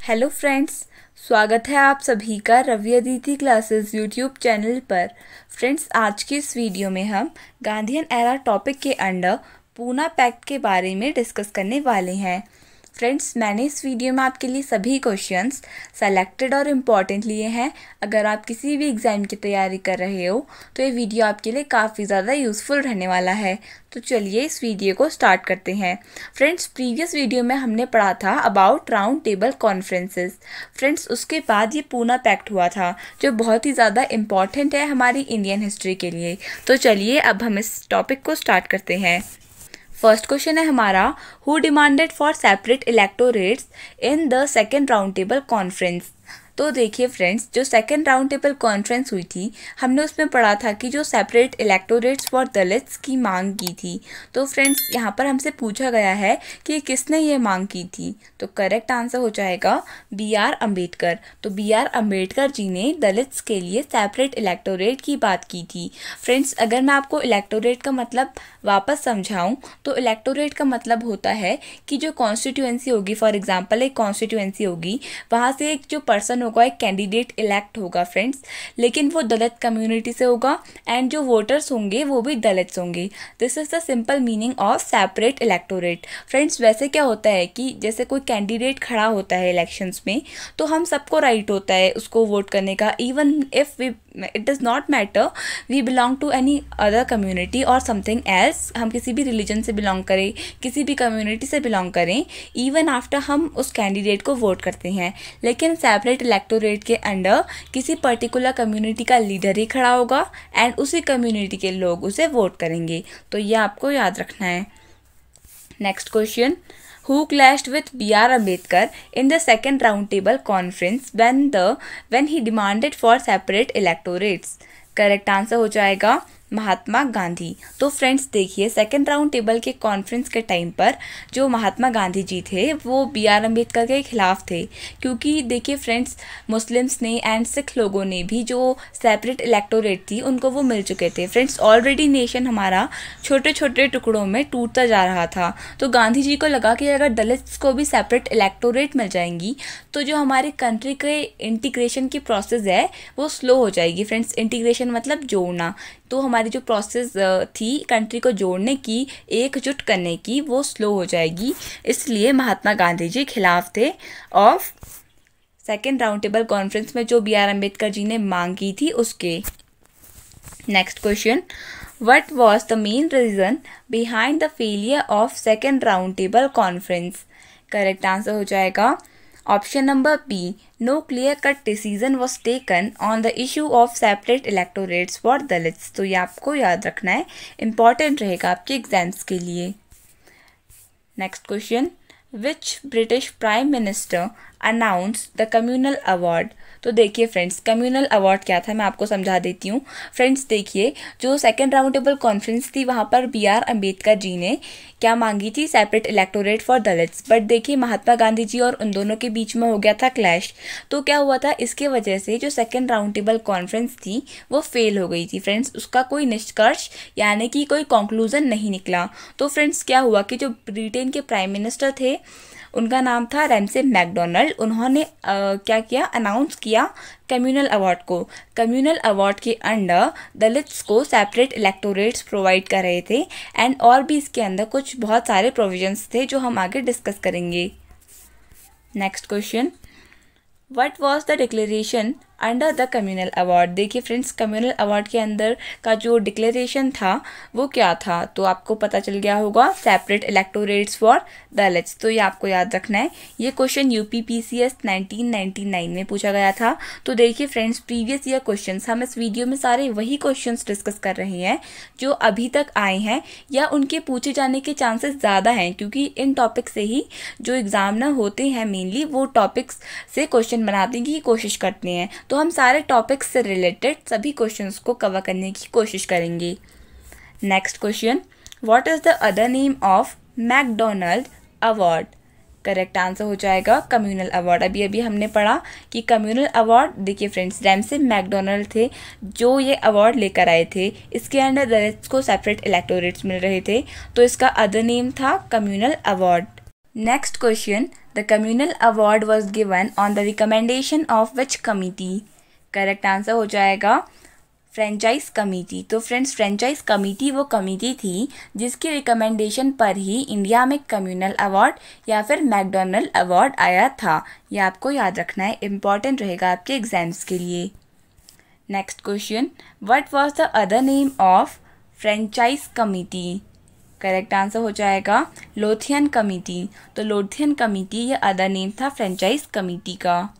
Hello friends, स्वागत है आप सभी का Ravi Aditi classes YouTube channel पर। फ्रेंड्स, आज की इस वीडियो में हम गांधीयन एरा टॉपिक के अंडर पूना पैक्ट के बारे में डिस्कस करने वाले हैं। फ्रेंड्स, मैंने इस वीडियो में आपके लिए सभी क्वेश्चंस सेलेक्टेड और इम्पॉर्टेंट लिए हैं। अगर आप किसी भी एग्ज़ाम की तैयारी कर रहे हो तो ये वीडियो आपके लिए काफ़ी ज़्यादा यूज़फुल रहने वाला है। तो चलिए इस वीडियो को स्टार्ट करते हैं। फ्रेंड्स, प्रीवियस वीडियो में हमने पढ़ा था about round table conferences. Friends, उसके बाद ये पूना पैक्ट हुआ था जो बहुत ही ज़्यादा इम्पॉर्टेंट है हमारी इंडियन हिस्ट्री के लिए। तो चलिए अब हम इस टॉपिक को स्टार्ट करते हैं। फर्स्ट क्वेश्चन है हमारा, who demanded for separate electorates in the second round table conference. तो देखिए फ्रेंड्स, जो सेकेंड राउंड टेबल कॉन्फ्रेंस हुई थी हमने उसमें पढ़ा था कि जो सेपरेट इलेक्टोरेट्स फॉर दलित्स की मांग की थी। तो फ्रेंड्स, यहाँ पर हमसे पूछा गया है कि किसने ये मांग की थी। तो करेक्ट आंसर हो जाएगा B.R. अम्बेडकर। तो B.R. अम्बेडकर जी ने दलित्स के लिए सेपरेट इलेक्टोरेट की बात की थी। फ्रेंड्स, अगर मैं आपको इलेक्टोरेट का मतलब वापस समझाऊं तो इलेक्टोरेट का मतलब होता है कि जो कॉन्स्टिट्यूएंसी होगी, फॉर एग्जांपल एक कॉन्स्टिट्यूएंसी होगी, वहाँ से एक जो पर्सन होगा, एक कैंडिडेट इलेक्ट होगा फ्रेंड्स, लेकिन वो दलित कम्युनिटी से होगा एंड जो वोटर्स होंगे वो भी दलित्स होंगे। This is the simple meaning of separate electorate. Friends, वैसे क्या होता है कि जैसे कोई कैंडिडेट खड़ा होता है इलेक्शंस में तो हम सबको राइट होता है उसको वोट करने का, even if we it does not matter we belong to any other community और समथिंग एल्स। हम किसी भी रिलीजन से बिलोंग करें, किसी भी कम्युनिटी से बिलोंग करें, इवन आफ्टर हम उस कैंडिडेट को वोट करते हैं। लेकिन सेपरेट इलेक्टोरेट के अंडर किसी पर्टिकुलर कम्युनिटी का लीडर ही खड़ा होगा एंड उसी कम्युनिटी के लोग उसे वोट करेंगे। तो ये आपको याद रखना है। Next question, who clashed with B.R. Ambedkar in the second roundtable conference when he demanded for separate electorates। Correct answer हो जाएगा महात्मा गांधी। तो फ्रेंड्स देखिए, सेकेंड राउंड टेबल के कॉन्फ्रेंस के टाइम पर जो महात्मा गांधी जी थे वो B.R. अम्बेडकर के खिलाफ थे, क्योंकि देखिए फ्रेंड्स, मुस्लिम्स ने एंड सिख लोगों ने भी जो सेपरेट इलेक्टोरेट थी उनको वो मिल चुके थे। फ्रेंड्स, ऑलरेडी नेशन हमारा छोटे छोटे टुकड़ों में टूटता जा रहा था। तो गांधी जी को लगा कि अगर दलित्स को भी सेपरेट इलेक्टोरेट मिल जाएंगी तो जो हमारी कंट्री के इंटीग्रेशन की प्रोसेस है वो स्लो हो जाएगी। फ्रेंड्स, इंटीग्रेशन मतलब जोड़ना, तो हमारी जो प्रोसेस थी कंट्री को जोड़ने की, एकजुट करने की, वो स्लो हो जाएगी। इसलिए महात्मा गांधी जी खिलाफ थे of second round table conference में जो B.R. अम्बेडकर जी ने मांग की थी उसके। Next question, what was the main reason behind the failure of second round table conference. Correct answer हो जाएगा option number B, no clear cut decision was taken on the issue of separate electorates for Dalits. तो ये आपको याद रखना है, important रहेगा आपके एग्जाम्स के लिए। Next question, which British prime minister announce the communal award. तो देखिए फ्रेंड्स, कम्युनल अवार्ड क्या था मैं आपको समझा देती हूँ। फ्रेंड्स देखिए, जो सेकेंड राउंड टेबल कॉन्फ्रेंस थी वहाँ पर B.R. अम्बेडकर जी ने क्या मांगी थी, separate electorate for Dalits. But देखिए महात्मा गांधी जी और उन दोनों के बीच में हो गया था क्लैश। तो क्या हुआ था, इसके वजह से जो सेकेंड राउंड टेबल कॉन्फ्रेंस थी वो फेल हो गई थी। फ्रेंड्स, उसका कोई निष्कर्ष यानी कि कोई कंक्लूजन नहीं निकला। तो फ्रेंड्स क्या हुआ कि जो ब्रिटेन के प्राइम मिनिस्टर थे उनका नाम था रैमसे मैकडोनाल्ड। उन्होंने क्या किया, अनाउंस किया कम्युनल अवार्ड को। कम्युनल अवार्ड के अंडर दलित्स को सेपरेट इलेक्टोरेट्स प्रोवाइड कर रहे थे एंड और भी इसके अंदर कुछ बहुत सारे प्रोविजंस थे जो हम आगे डिस्कस करेंगे। Next question, what was the declaration under the communal award. देखिए फ्रेंड्स, कम्युनल अवार्ड के अंदर का जो डिक्लेरेशन था वो क्या था, तो आपको पता चल गया होगा, सेपरेट इलेक्टोरेट्स फॉर दलित्स। तो ये आपको याद रखना है। ये क्वेश्चन UPPCS 1999 में पूछा गया था। तो देखिए फ्रेंड्स, प्रीवियस ईयर क्वेश्चंस हम इस वीडियो में सारे वही क्वेश्चंस डिस्कस कर रहे हैं जो अभी तक आए हैं या उनके पूछे जाने के चांसेस ज़्यादा हैं, क्योंकि इन टॉपिक से ही जो एग्जामिनर होते हैं मेनली वो टॉपिक्स से क्वेश्चन बनाने की कोशिश करते हैं। तो हम सारे टॉपिक्स से रिलेटेड सभी क्वेश्चंस को कवर करने की कोशिश करेंगे। Next question, what is the other name of MacDonald award. Correct answer हो जाएगा कम्युनल अवार्ड। अभी अभी हमने पढ़ा कि कम्युनल अवार्ड, देखिए फ्रेंड्स, रैमसे मैकडोनाल्ड थे जो ये अवार्ड लेकर आए थे। इसके अंडर दलित्स को सेपरेट इलेक्टोरेट्स मिल रहे थे, तो इसका अदर नेम था communal award. Next question, the communal award was given on the recommendation of which committee? Correct answer हो जाएगा फ्रेंचाइज कमेटी। तो फ्रेंड्स, फ्रेंचाइज कमेटी वो कमेटी थी जिसकी रिकमेंडेशन पर ही इंडिया में कम्युनल अवार्ड या फिर मैकडॉनल्ड अवार्ड आया था। ये आपको याद रखना है, इम्पॉर्टेंट रहेगा आपके एग्जाम्स के लिए। Next question, what was the other name of franchise committee? Correct answer हो जाएगा लोथियन कमेटी। तो लोथियन कमेटी ये अदर नेम था फ्रेंचाइज कमेटी का।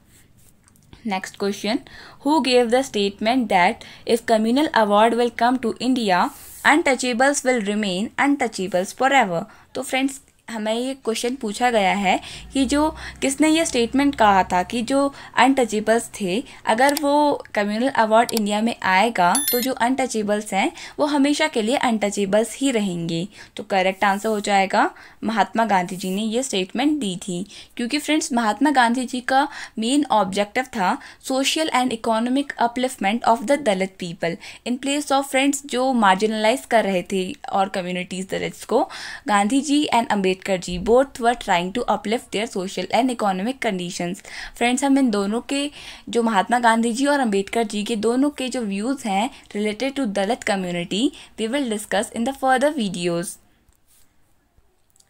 Next question, who gave the statement that if communal award will come to India, untouchables will remain untouchables forever? तो friends, हमें ये question पूछा गया है कि जो किसने ये स्टेटमेंट कहा था कि जो अनटचेबल्स थे, अगर वो कम्युनल अवार्ड इंडिया में आएगा तो जो अनटचेबल्स हैं वो हमेशा के लिए अनटचेबल्स ही रहेंगे। तो करेक्ट आंसर हो जाएगा महात्मा गांधी जी ने ये स्टेटमेंट दी थी, क्योंकि फ्रेंड्स महात्मा गांधी जी का मेन ऑब्जेक्टिव था social and economic upliftment of the Dalit people in place of friends जो मार्जिनलाइज कर रहे थे और कम्युनिटीज़ दलित्स को। Gandhi ji and Ambedkar ji both were trying to uplift their social and economic conditions. Friends, हम इन दोनों के जो महात्मा गांधी जी और अम्बेडकर जी के दोनों के जो व्यूज़ हैं related to Dalit community, we will discuss in the further videos.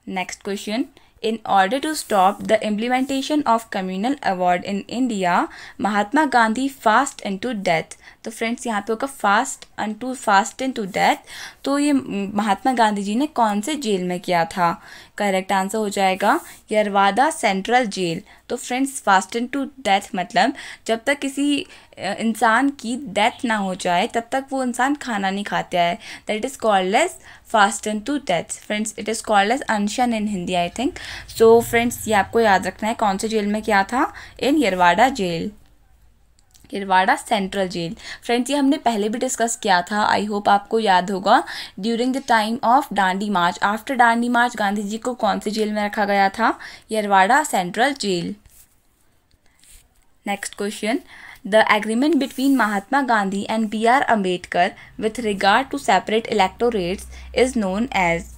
Next question, in order to stop the implementation of communal award in India, Mahatma Gandhi fast into death। तो फ्रेंड्स, यहाँ पे होगा फास्ट इनटू डेथ। तो ये महात्मा गांधी जी ने कौन से jail में किया था? करेक्ट आंसर हो जाएगा यरवादा सेंट्रल जेल। तो फ्रेंड्स, फास्ट इनटू डेथ मतलब जब तक किसी इंसान की डेथ ना हो जाए तब तक वो इंसान खाना नहीं खाता है। That is called as fast into death. Friends, it is called as anshan in Hindi I think. So friends, ये आपको याद रखना है कौन से जेल में किया था? इन Yerwada jail, Yerwada central jail. Friends, ये हमने पहले भी डिस्कस किया था, आई होप आपको याद होगा। During the time of Dandi march, after Dandi march Gandhi ji को कौन से जेल में रखा गया था? Yerwada central jail. Next question, the agreement between Mahatma Gandhi and B.R. Ambedkar with regard to separate electorates is known as.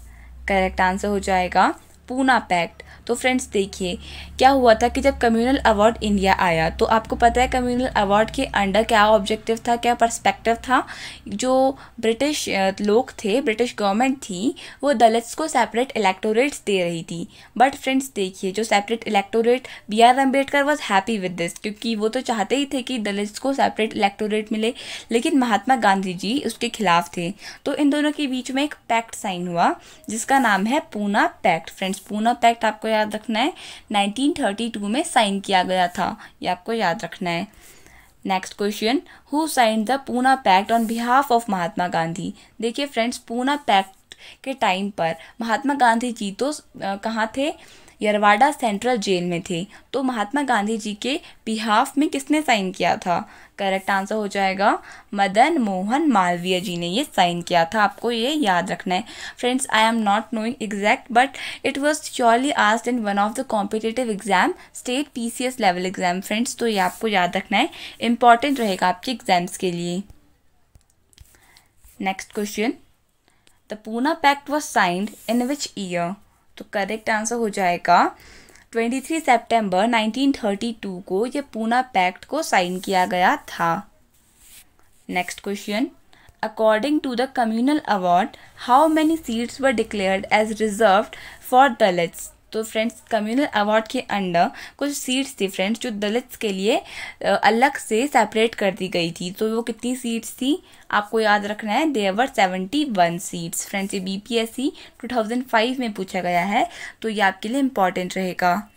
Correct answer हो जाएगा पूना पैक्ट। तो फ्रेंड्स, देखिए क्या हुआ था कि जब कम्युनल अवार्ड इंडिया आया तो आपको पता है कम्युनल अवार्ड के अंडर क्या ऑब्जेक्टिव था, क्या पर्सपेक्टिव था। जो ब्रिटिश लोग थे, ब्रिटिश गवर्नमेंट थी, वो दलित्स को सेपरेट इलेक्टोरेट्स दे रही थी। बट फ्रेंड्स देखिए, जो separate electorate, B.R. Ambedkar was happy with this, क्योंकि वो तो चाहते ही थे कि दलित्स को सेपरेट इलेक्टोरेट मिले, लेकिन महात्मा गांधी जी उसके खिलाफ थे। तो इन दोनों के बीच में एक पैक्ट साइन हुआ जिसका नाम है Poona pact. Friends, Poona pact आपको याद रखना है 1932 में साइन किया गया था, ये आपको याद रखना है। Next question, who signed the Poona pact on behalf of Mahatma Gandhi? देखिए फ्रेंड्स, पूना पैक्ट के टाइम पर महात्मा गांधी जी तो कहाँ थे? यरवाड़ा सेंट्रल जेल में थे। तो महात्मा गांधी जी के बिहाफ में किसने साइन किया था? करेक्ट आंसर हो जाएगा मदन मोहन मालवीय जी ने ये साइन किया था। आपको ये याद रखना है। Friends, I am not knowing exact but it was surely asked in one of the competitive exam, state PCS level exam. Friends, तो ये आपको याद रखना है, इंपॉर्टेंट रहेगा आपके एग्जाम्स के लिए। Next question, the Poona pact was signed in which year? तो करेक्ट आंसर हो जाएगा 23 सितंबर 1932 को ये पूना पैक्ट को साइन किया गया था। Next question, according to the communal award how many seats were declared as reserved for Dalits? तो फ्रेंड्स, कम्युनल अवार्ड के अंडर कुछ सीट्स थी फ्रेंड्स जो दलित्स के लिए अलग से सेपरेट कर दी गई थी। तो वो कितनी सीट्स थी आपको याद रखना है, देयर वर 71 सीट्स। फ्रेंड्स, ये BPSC 2005 में पूछा गया है, तो ये आपके लिए इम्पॉर्टेंट रहेगा।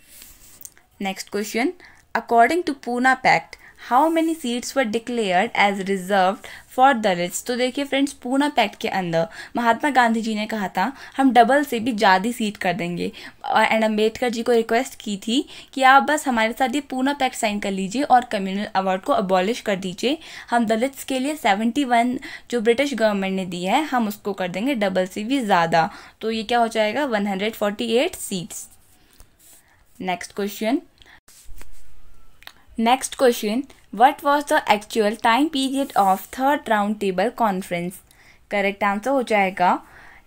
Next question, according to Poona pact how many seats were declared as reserved for Dalits? तो देखिए फ्रेंड्स, पूना पैक्ट के अंदर महात्मा गांधी जी ने कहा था हम डबल से भी ज़्यादा सीट कर देंगे, एंड अम्बेडकर जी को रिक्वेस्ट की थी कि आप बस हमारे साथ ये पूना पैक्ट साइन कर लीजिए और कम्युनल अवार्ड को अबॉलिश कर दीजिए। हम दलित्स के लिए 71 जो ब्रिटिश गवर्नमेंट ने दी है हम उसको कर देंगे डबल से भी ज़्यादा। तो ये क्या हो जाएगा 148 seats. Next question, what was the actual time period of third round table conference? Correct answer हो जाएगा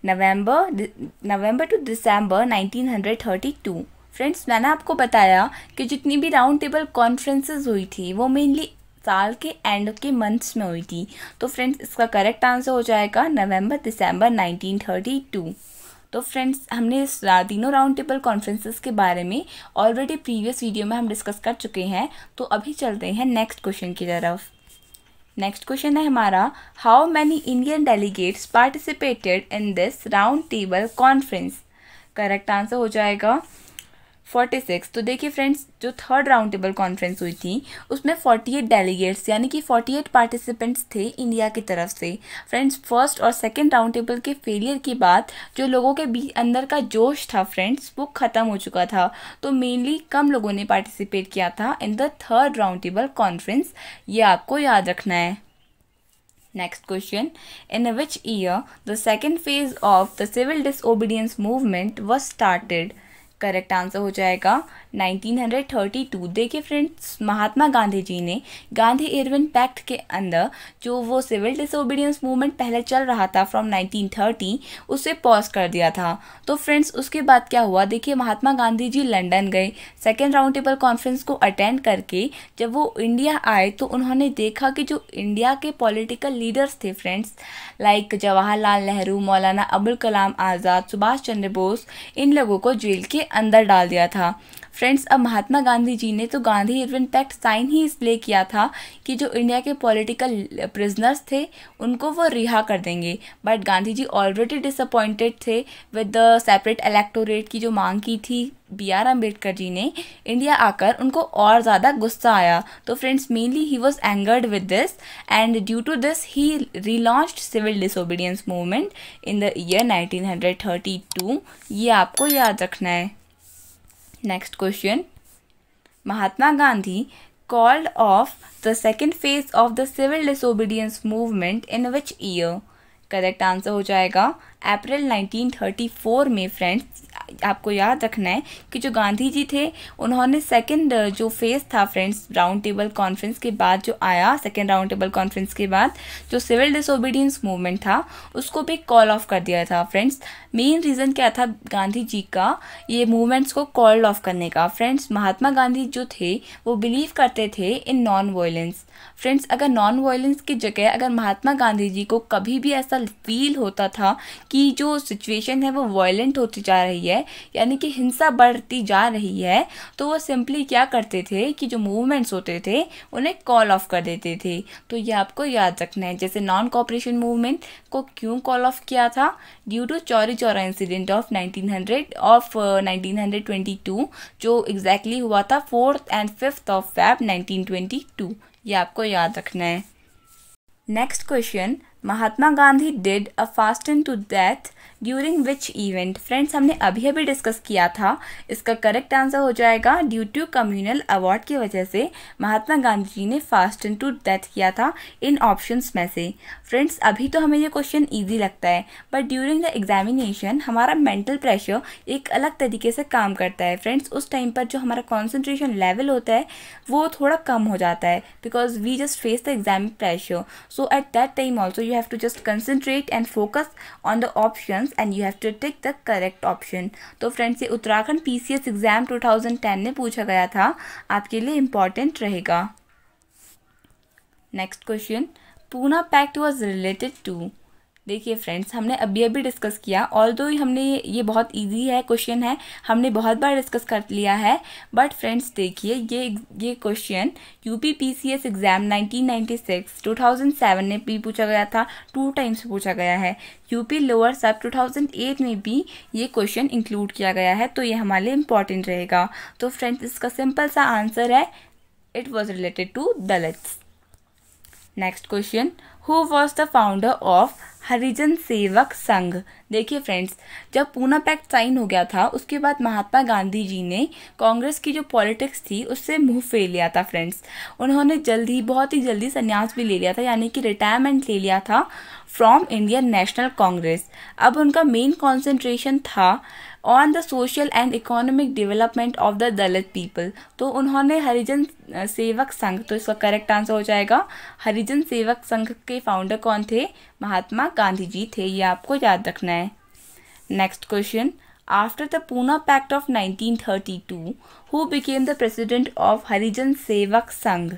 नवंबर टू दिसंबर 1932। फ्रेंड्स, मैंने आपको बताया कि जितनी भी राउंड टेबल कॉन्फ्रेंसेस हुई थी वो मेनली साल के एंड के मंथ्स में हुई थी। तो फ्रेंड्स, इसका करेक्ट आंसर हो जाएगा नवंबर दिसंबर 1932। तो फ्रेंड्स, हमने इस तीनों राउंड टेबल कॉन्फ्रेंसेस के बारे में ऑलरेडी प्रीवियस वीडियो में हम डिस्कस कर चुके हैं। तो अभी चलते हैं नेक्स्ट क्वेश्चन की तरफ। नेक्स्ट क्वेश्चन है हमारा, how many Indian delegates participated in this round table conference. Correct answer हो जाएगा 46। तो देखिए फ्रेंड्स, जो थर्ड राउंड टेबल कॉन्फ्रेंस हुई थी उसमें 48 डेलीगेट्स यानी कि 48 पार्टिसिपेंट्स थे इंडिया की तरफ से। फ्रेंड्स, फर्स्ट और सेकंड राउंड टेबल के फेलियर के बाद जो लोगों के बीच अंदर का जोश था फ्रेंड्स, वो ख़त्म हो चुका था। तो मेनली कम लोगों ने पार्टिसिपेट किया था in the third round table conference. ये आपको याद रखना है। Next question, in which year the second phase of the civil disobedience movement was started? Correct answer हो जाएगा 1932। देखिए फ्रेंड्स, महात्मा गांधी जी ने गांधी इरविन पैक्ट के अंदर जो वो सिविल डिसोबीडियंस मूवमेंट पहले चल रहा था फ्रॉम 1930, उसे पॉज कर दिया था। तो फ्रेंड्स, उसके बाद क्या हुआ, देखिए महात्मा गांधी जी लंदन गए सेकेंड राउंड टेबल कॉन्फ्रेंस को अटेंड करके। जब वो इंडिया आए तो उन्होंने देखा कि जो इंडिया के पॉलिटिकल लीडर्स थे फ्रेंड्स, लाइक जवाहरलाल नेहरू, मौलाना अबुल कलाम आज़ाद, सुभाष चंद्र बोस, इन लोगों को जेल के अंदर डाल दिया था। फ्रेंड्स, अब महात्मा गांधी जी ने तो गांधी इरविन पैक्ट साइन ही इसलिए किया था कि जो इंडिया के पॉलिटिकल प्रिजनर्स थे उनको वो रिहा कर देंगे। But Gandhi ji already disappointed थे विद द सेपरेट इलेक्टोरेट की जो मांग की थी BR अम्बेडकर जी ने। इंडिया आकर उनको और ज़्यादा गुस्सा आया। तो friends, mainly he was angered with this and due to this he relaunched civil disobedience movement in the year 1932। ये आपको याद रखना है। Next question, Mahatma Gandhi called off the second phase of the civil disobedience movement in which year? Correct answer हो जाएगा अप्रैल 1934 में। Friends, आपको याद रखना है कि जो गांधी जी थे उन्होंने सेकंड जो फेज़ था फ्रेंड्स राउंड टेबल कॉन्फ्रेंस के बाद जो आया, सेकंड राउंड टेबल कॉन्फ्रेंस के बाद जो सिविल डिसोबीडियंस मूवमेंट था उसको भी कॉल ऑफ कर दिया था। फ्रेंड्स, मेन रीज़न क्या था गांधी जी का ये मूवमेंट्स को कॉल ऑफ करने का? फ्रेंड्स, महात्मा गांधी जो थे वो बिलीव करते थे इन नॉन वायलेंस। फ्रेंड्स, अगर नॉन वायलेंस की जगह अगर महात्मा गांधी जी को कभी भी ऐसा फील होता था कि जो सिचुएशन है वो वायलेंट होती जा रही है, यानी कि हिंसा बढ़ती जा रही है, तो वो सिंपली क्या करते थे कि जो मूवमेंट्स होते थे उन्हें कॉल ऑफ कर देते थे। तो ये आपको याद रखना है। जैसे नॉन कोऑपरेशन मूवमेंट को क्यों कॉल ऑफ किया था? Due to Chauri Chaura incident of 1922 जो एग्जैक्टली हुआ था 4th and 5th of Feb 1922। ये आपको याद रखना है। Next question, Mahatma Gandhi did a fasten to death during which event? Friends, हमने अभी अभी डिस्कस किया था। इसका करेक्ट आंसर हो जाएगा ड्यू टू कम्युनल अवार्ड की वजह से महात्मा गांधी जी ने फास्टन टू डेथ किया था इन ऑप्शंस में से। फ्रेंड्स, अभी तो हमें ये क्वेश्चन इजी लगता है, बट ड्यूरिंग द एग्जामिनेशन हमारा मेंटल प्रेशर एक अलग तरीके से काम करता है। फ्रेंड्स, उस टाइम पर जो हमारा कॉन्सेंट्रेशन लेवल होता है वो थोड़ा कम हो जाता है because we just face the exam pressure. So at that time also you have to just concentrate and focus on the options and you have to take the correct option। तो friends, ये Uttarakhand PCS exam 2010 में पूछा गया था, आपके लिए important रहेगा। Next question, Poona pact was related to? देखिए फ्रेंड्स, हमने अभी अभी डिस्कस किया, ऑल्दो हमने ये बहुत इजी है क्वेश्चन है, हमने बहुत बार डिस्कस कर लिया है, बट फ्रेंड्स देखिए ये क्वेश्चन यूपी PCS एग्ज़ाम 1996 2007 में भी पूछा गया था, 2 टाइम्स पूछा गया है। यूपी लोअर सब 2008 में भी ये क्वेश्चन इंक्लूड किया गया है, तो ये हमारे लिए इम्पॉर्टेंट रहेगा। तो फ्रेंड्स, इसका सिंपल सा आंसर है it was related to Dalits. Next question, who was the founder of Harijan Sevak Sangh? देखिए फ्रेंड्स, जब पूना पैक्ट साइन हो गया था उसके बाद महात्मा गांधी जी ने कांग्रेस की जो पॉलिटिक्स थी उससे मुंह फेर लिया था। फ्रेंड्स, उन्होंने बहुत ही जल्दी संन्यास भी ले लिया था, यानी कि रिटायरमेंट ले लिया था फ्रॉम इंडियन नेशनल कांग्रेस। अब उनका मेन कॉन्सेंट्रेशन था on the social and economic development of the Dalit people. तो उन्होंने हरिजन सेवक संघ, तो इसका करेक्ट आंसर हो जाएगा हरिजन सेवक संघ के फाउंडर कौन थे? महात्मा गांधी जी थे। ये आपको याद रखना है। Next question, After the Pune Pact of 1932, who became the president of Harijan Sevak Sangh?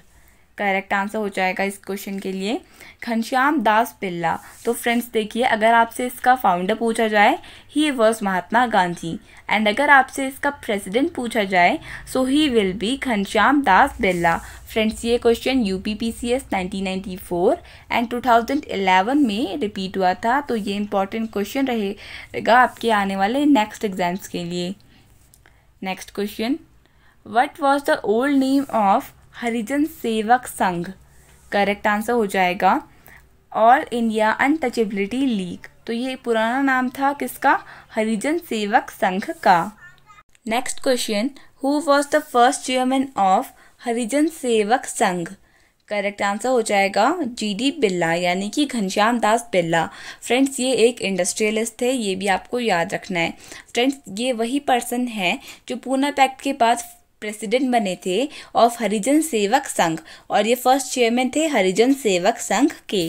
Correct answer हो जाएगा इस क्वेश्चन के लिए घनश्याम दास बिरला। तो फ्रेंड्स देखिए, अगर आपसे इसका फाउंडर पूछा जाए he was Mahatma Gandhi, and अगर आपसे इसका प्रेसिडेंट पूछा जाए so he will be Ghanshyam Das Birla. Friends ये क्वेश्चन UPPCS 1994 एंड 2011 में रिपीट हुआ था, तो ये इंपॉर्टेंट क्वेश्चन रहेगा आपके आने वाले नेक्स्ट एग्जाम्स के लिए। Next question, what was the old name of Harijan Sevak Sangh? Correct answer हो जाएगा ऑल इंडिया अनटचेबिलिटी लीग। तो ये पुराना नाम था किसका? हरिजन सेवक संघ का। Next question, who was the first chairman of Harijan Sevak Sangh? Correct answer हो जाएगा GD बिरला, यानी कि घनश्याम दास बिरला। फ्रेंड्स ये एक इंडस्ट्रियलिस्ट थे, ये भी आपको याद रखना है। फ्रेंड्स ये वही पर्सन है जो पूना पैक्ट के बाद प्रेसिडेंट बने थे ऑफ हरिजन सेवक संघ, और ये फर्स्ट चेयरमैन थे हरिजन सेवक संघ के।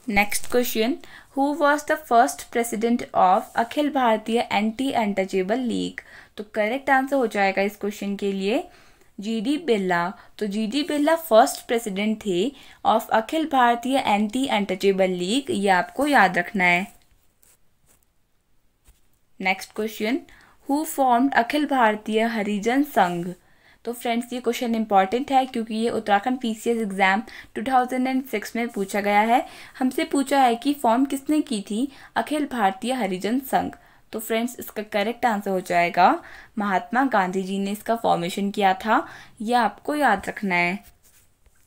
Next question, who was the first president of Akhil Bharatiya anti untouchable league? तो करेक्ट आंसर हो जाएगा इस क्वेश्चन के लिए GD बिरला। तो GD बिरला फर्स्ट प्रेसिडेंट थे of Akhil Bharatiya anti untouchable league, ये आपको याद रखना है। Next question, who formed Akhil Bharatiya हरिजन संघ? तो फ्रेंड्स ये क्वेश्चन इंपॉर्टेंट है क्योंकि ये उत्तराखंड PCS एग्जाम 2006 में पूछा गया है। हमसे पूछा है कि फॉर्म किसने की थी अखिल भारतीय हरिजन संघ। तो फ्रेंड्स इसका करेक्ट आंसर हो जाएगा महात्मा गांधी जी ने इसका फॉर्मेशन किया था, यह आपको याद रखना है।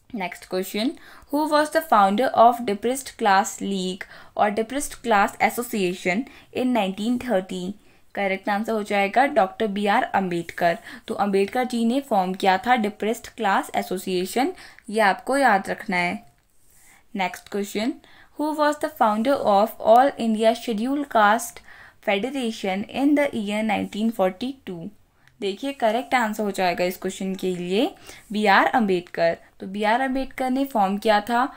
Next question, who was the founder of depressed class league और depressed class association in 1930? Correct answer हो जाएगा डॉक्टर BR अम्बेडकर। तो अम्बेडकर जी ने फॉर्म किया था डिप्रेस्ड क्लास एसोसिएशन, ये आपको याद रखना है। Next question, who was the founder of all India schedule caste federation in the year 1942? देखिए करेक्ट आंसर हो जाएगा इस क्वेश्चन के लिए BR अम्बेडकर। तो BR अम्बेडकर ने फॉर्म किया था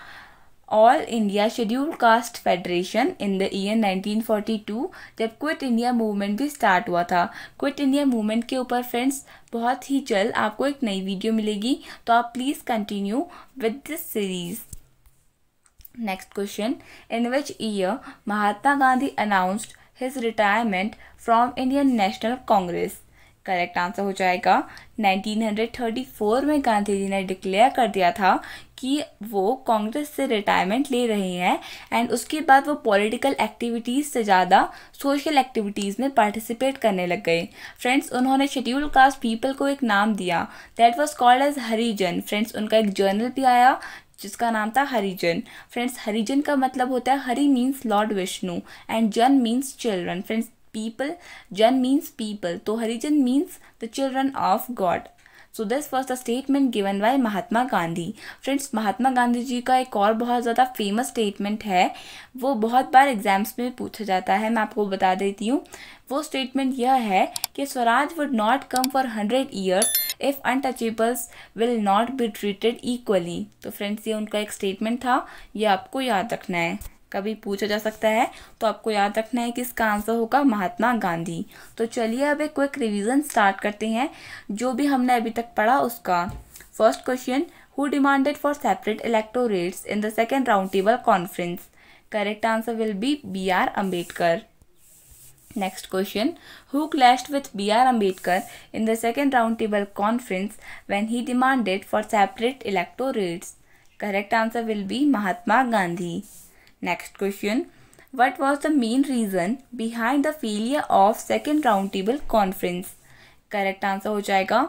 all India schedule caste federation in the year 1942, जब क्विट इंडिया मूवमेंट भी स्टार्ट हुआ था। क्विट इंडिया मूवमेंट के ऊपर फ्रेंड्स बहुत ही जल्द आपको एक नई वीडियो मिलेगी, तो आप please continue with this series. Next question, in which year Mahatma Gandhi announced his retirement from Indian national Congress? Correct answer हो जाएगा 1934 में गांधी जी ने डिक्लेयर कर दिया था कि वो कांग्रेस से रिटायरमेंट ले रहे हैं, एंड उसके बाद वो पॉलिटिकल एक्टिविटीज़ से ज़्यादा सोशल एक्टिविटीज़ में पार्टिसिपेट करने लग गए। फ्रेंड्स उन्होंने शेड्यूल कास्ट पीपल को एक नाम दिया, that was called as Harijan. Friends उनका एक जर्नल भी आया जिसका नाम था हरिजन। फ्रेंड्स हरिजन का मतलब होता है, Hari means lord Vishnu and Jan means children. Friends people, Jan means people, तो Harijan means the children of God. So this was the statement given by Mahatma Gandhi. Friends Mahatma Gandhi ji का एक और बहुत ज़्यादा फेमस स्टेटमेंट है, वो बहुत बार एग्जाम्स में पूछा जाता है, मैं आपको बता देती हूँ। वो स्टेटमेंट यह है कि Swaraj would not come for 100 years if untouchables will not be treated equally. तो फ्रेंड्स ये उनका एक स्टेटमेंट था, ये आपको याद रखना है, कभी पूछा जा सकता है, तो आपको याद रखना है कि इसका आंसर होगा महात्मा गांधी। तो चलिए अब एक क्विक रिवीजन स्टार्ट करते हैं जो भी हमने अभी तक पढ़ा उसका। First question, who demanded for separate electorates in the second round table conference? Correct answer will B BR Ambedkar. Next question, who clashed with BR Ambedkar in the second round table conference when he demanded for separate electorates? Correct answer will B Mahatma Gandhi. Next question, what was the main reason behind the failure of second round table conference? Correct answer हो जाएगा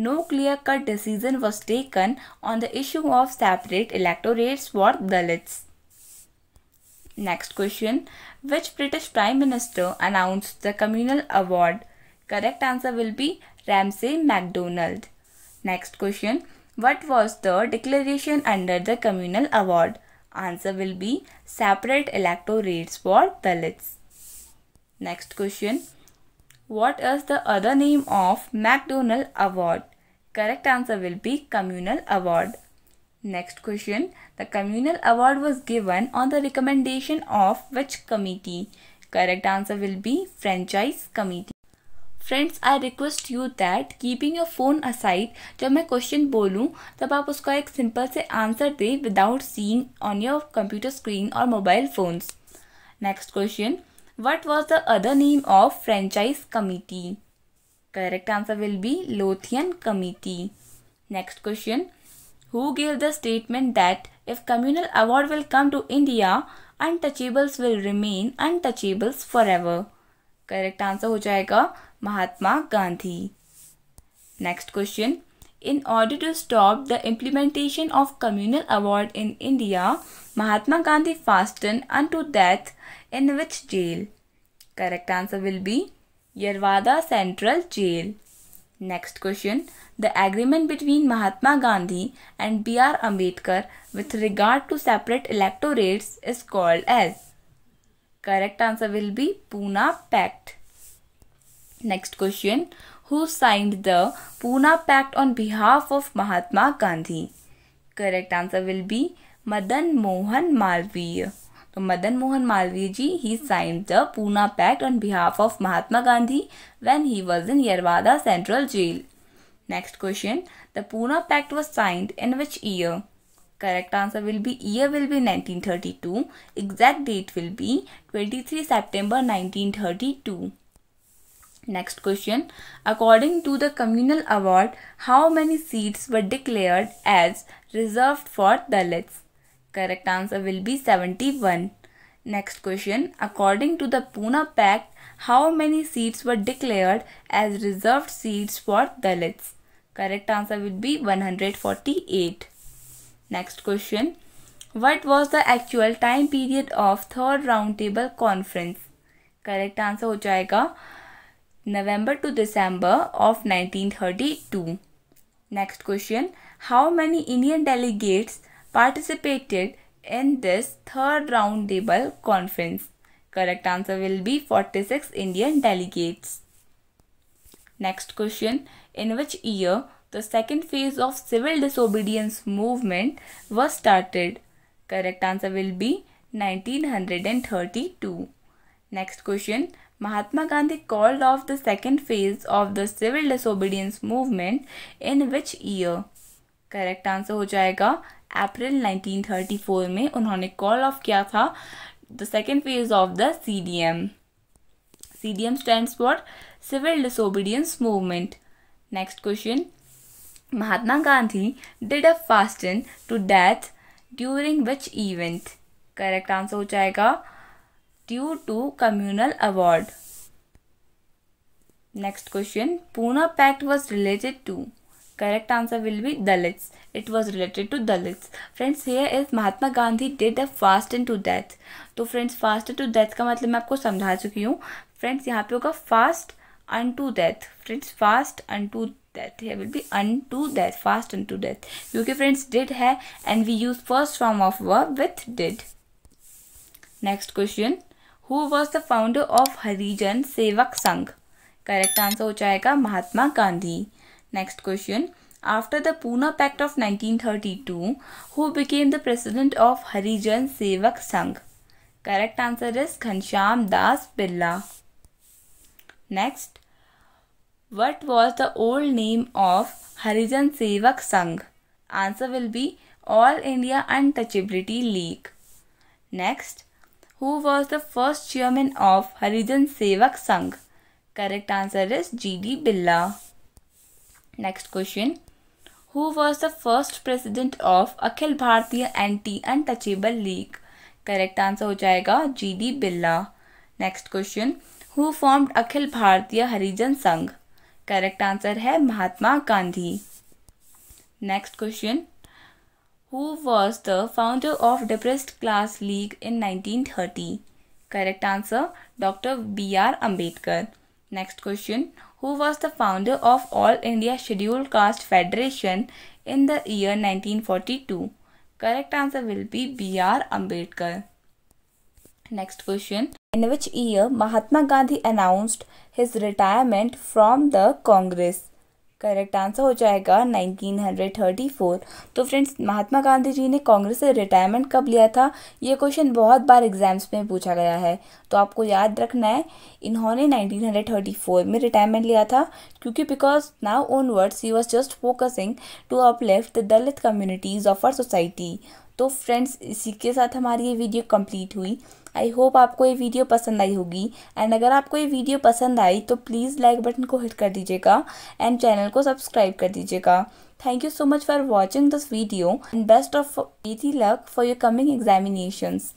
no clear cut decision was taken on the issue of separate electorates for Dalits. Next question, which British Prime Minister announced the communal award? Correct answer will be Ramsay MacDonald. Next question, what was the declaration under the communal award? Answer will be separate electorates for Dalits. Next question, what is the other name of MacDonald Award? Correct answer will be Communal Award. Next question, the Communal Award was given on the recommendation of which committee? Correct answer will be Franchise Committee. Friends I request you that keeping your phone aside, जब मैं question बोलूँ तब आप उसका एक simple से answer दें without seeing on your computer screen और mobile phones. Next question, what was the other name of franchise committee? Correct answer will be Lothian committee. Next question, who gave the statement that if communal award will come to India, untouchables will remain untouchables forever? Correct answer हो जाएगा Mahatma Gandhi. Next question, in order to stop the implementation of communal award in India, Mahatma Gandhi fastened unto death in which jail? Correct answer will be Yerwada Central Jail. Next question, the agreement between Mahatma Gandhi and B.R. Ambedkar with regard to separate electorates is called as? Correct answer will be Pune Pact. Next question, who signed the Pune Pact on behalf of Mahatma Gandhi? Correct answer will be Madan Mohan Malviya. तो मदन मोहन मालवीय जी he signed the Pune Pact on behalf of Mahatma Gandhi when he was in Yerwada Central Jail. Next question, the Pune Pact was signed in which year? Correct answer will be 1932. Exact date will be 23 September 1932. Next question, according to the communal award, how many seats were declared as reserved for Dalits? Correct answer will be 71. Next question, according to the Pune Pact, how many seats were declared as reserved seats for Dalits? Correct answer will be 148. Next question, what was the actual time period of third roundtable conference? Correct answer हो जाएगा November to December of 1932. Next question, how many Indian delegates participated in this third roundtable conference? Correct answer will be 46 Indian delegates. Next question, in which year the second phase of civil disobedience movement was started? Correct answer will be 1932. Next question, Mahatma Gandhi called off the second phase of the civil disobedience movement in which year? Correct answer हो जाएगा अप्रैल 1934 में उन्होंने call off किया था the second phase of the CDM. CDM stands for civil disobedience movement. Next question, Mahatma Gandhi did a fasten to death during which event? Correct answer हो जाएगा due to communal award. Next question, Poona pact was related to? Correct answer will be Dalits. It was related to Dalits. Friends, here is Mahatma Gandhi did a fast to death. तो friends, fast to death का मतलब मैं आपको समझा चुकी हूँ. Friends, यहाँ पे होगा fast unto death. Friends, fast unto death. Here will be unto death. Fast unto death. क्योंकि friends did है and we use first form of verb with did. Next question, who was the founder of Harijan Sevak Sangh? Correct answer हो जाएगा Mahatma Gandhi. Next question, after the Pune Pact of 1932, who became the president of Harijan Sevak Sangh? Correct answer is Ghanshyam Das Birla. Next, what was the old name of Harijan Sevak Sangh? Answer will be All India Untouchability League. Next, who was the first chairman of Harijan Sevak Sangh? Correct answer is G.D. Birla. Next question, who was the first president of Akhil Bharatiya Anti-Untouchable League? Correct answer हो जाएगा G.D. Birla. Next question, who formed Akhil Bharatiya Harijan Sangh? Correct answer है Mahatma Gandhi. Next question, who was the founder of Depressed Class League in 1930? Correct answer Dr. B.R. Ambedkar. Next question, who was the founder of All India Scheduled Caste Federation in the year 1942? Correct answer will be B.R. Ambedkar. Next question, in which year Mahatma Gandhi announced his retirement from the Congress? Correct answer हो जाएगा 1934। तो friends, Mahatma Gandhi जी ने कांग्रेस से retirement कब लिया था? ये question बहुत बार एग्जाम्स में पूछा गया है, तो आपको याद रखना है इन्होंने 1934 में रिटायरमेंट लिया था, क्योंकि because now onwards he was just focusing to uplift the Dalit communities of our society. तो फ्रेंड्स, इसी के साथ हमारी ये वीडियो कंप्लीट हुई। आई होप आपको ये वीडियो पसंद आई होगी, एंड अगर आपको ये वीडियो पसंद आई तो प्लीज़ लाइक बटन को हिट कर दीजिएगा एंड चैनल को सब्सक्राइब कर दीजिएगा। Thank you so much for watching this video and best of luck for your coming examinations.